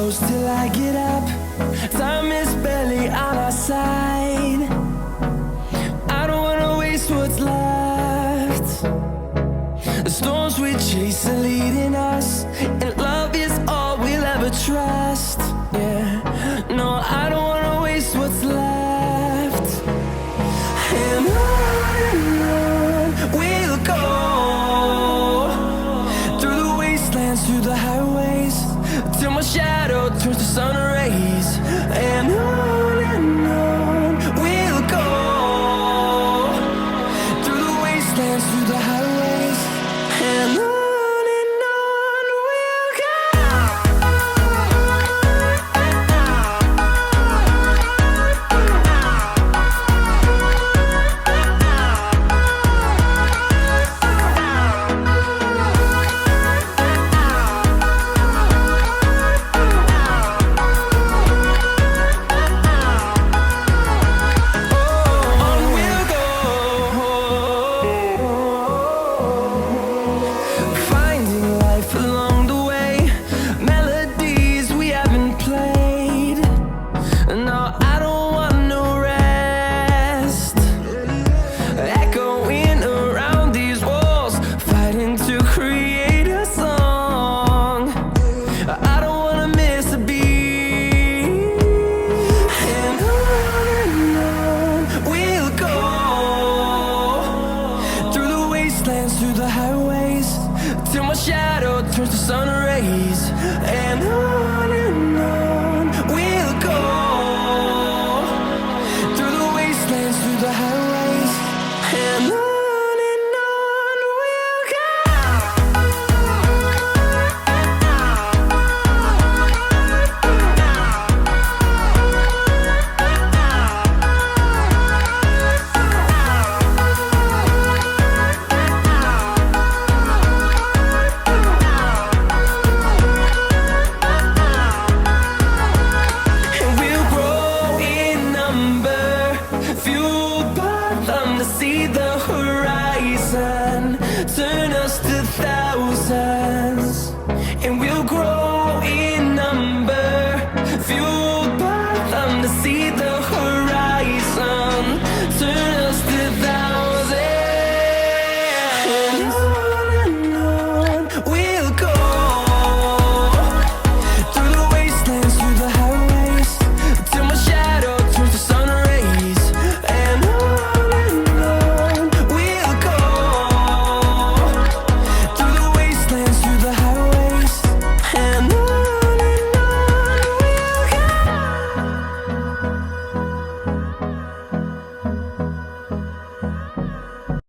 close till I get up. Time is barely on our side. I don't wanna waste what's left. The storms we chase are leading us, and love is all we'll ever trust. Yeah, no, I don't wanna waste what's left. And on we'll go, through the wastelands, through the highways, till my shadow turns to sun rays. And on we'll go, through the wastelands, through the highways, and on we'll go. Through the highways, till my shadow turns to sun rays. And on we'll go, through the wastelands, through the highways, and on we'll go. Fueled by them to see the